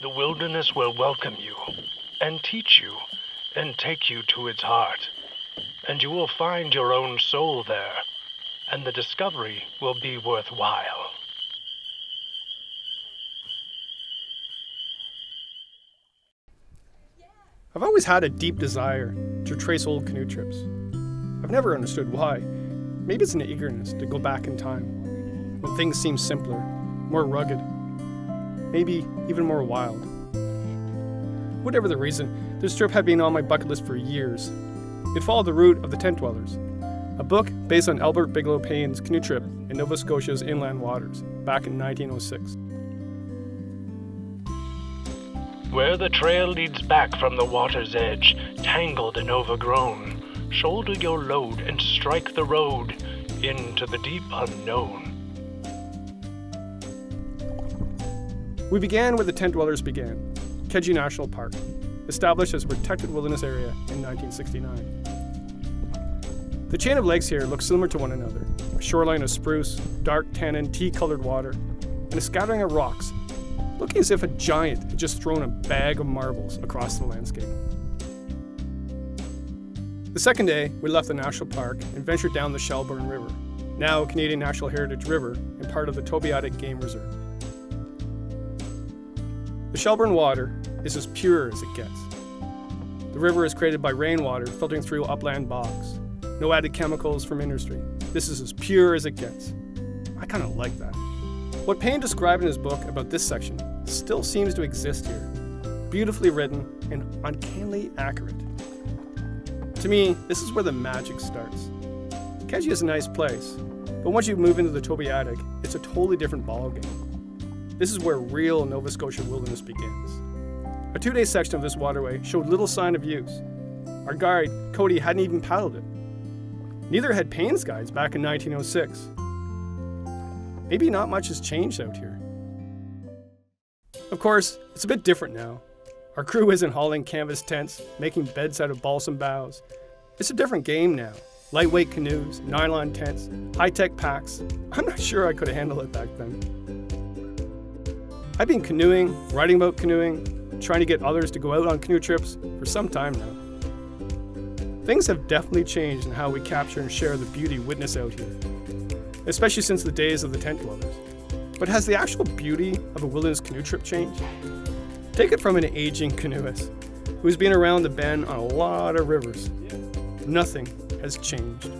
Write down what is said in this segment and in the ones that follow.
The wilderness will welcome you, and teach you, and take you to its heart. And you will find your own soul there, and the discovery will be worthwhile. I've always had a deep desire to trace old canoe trips. I've never understood why. Maybe it's an eagerness to go back in time, when things seem simpler, more rugged, maybe even more wild. Whatever the reason, this trip had been on my bucket list for years. It followed the route of the Tent Dwellers, a book based on Albert Paine's canoe trip in Nova Scotia's inland waters back in 1906. Where the trail leads back from the water's edge, tangled and overgrown, shoulder your load and strike the road into the deep unknown. We began where the Tent Dwellers began, Kejimkujik National Park, established as a protected wilderness area in 1969. The chain of lakes here looks similar to one another, a shoreline of spruce, dark tannin, tea-colored water, and a scattering of rocks, looking as if a giant had just thrown a bag of marbles across the landscape. The second day, we left the national park and ventured down the Shelburne River, now a Canadian Natural Heritage River and part of the Tobeatic Game Reserve. The Shelburne water is as pure as it gets. The river is created by rainwater filtering through upland bogs. No added chemicals from industry. This is as pure as it gets. I kind of like that. What Paine described in his book about this section still seems to exist here. Beautifully written and uncannily accurate. To me, this is where the magic starts. Kejimkujik is a nice place, but once you move into the Tobeatic, it's a totally different ballgame. This is where real Nova Scotia wilderness begins. A 2-day section of this waterway showed little sign of use. Our guide, Cody, hadn't even paddled it. Neither had Paine's guides back in 1906. Maybe not much has changed out here. Of course, it's a bit different now. Our crew isn't hauling canvas tents, making beds out of balsam boughs. It's a different game now. Lightweight canoes, nylon tents, high-tech packs. I'm not sure I could have handled it back then. I've been canoeing, writing about canoeing, trying to get others to go out on canoe trips for some time now. Things have definitely changed in how we capture and share the beauty witnessed out here, especially since the days of the Tent Dwellers. But has the actual beauty of a wilderness canoe trip changed? Take it from an aging canoeist who's been around the bend on a lot of rivers. Nothing has changed.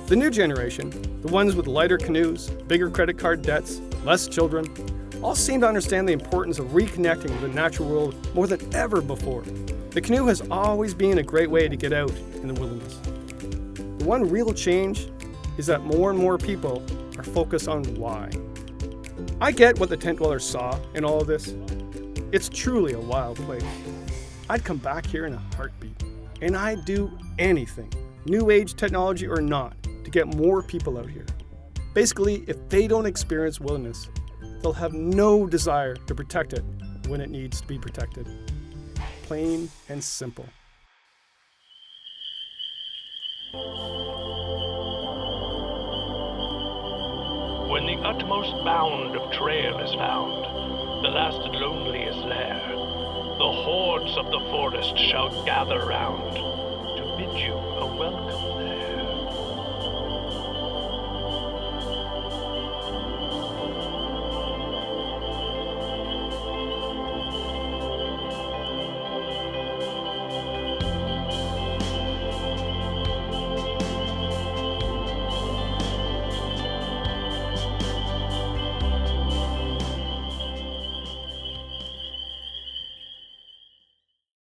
The new generation, the ones with lighter canoes, bigger credit card debts, less children, all seem to understand the importance of reconnecting with the natural world more than ever before. The canoe has always been a great way to get out in the wilderness. The one real change is that more and more people are focused on why. I get what the Tent Dwellers saw in all of this. It's truly a wild place. I'd come back here in a heartbeat, and I'd do anything, new age technology or not, to get more people out here. Basically, if they don't experience wilderness, they'll have no desire to protect it when it needs to be protected. Plain and simple. When the utmost bound of trail is found, the last loneliest lair, the hordes of the forest shall gather round.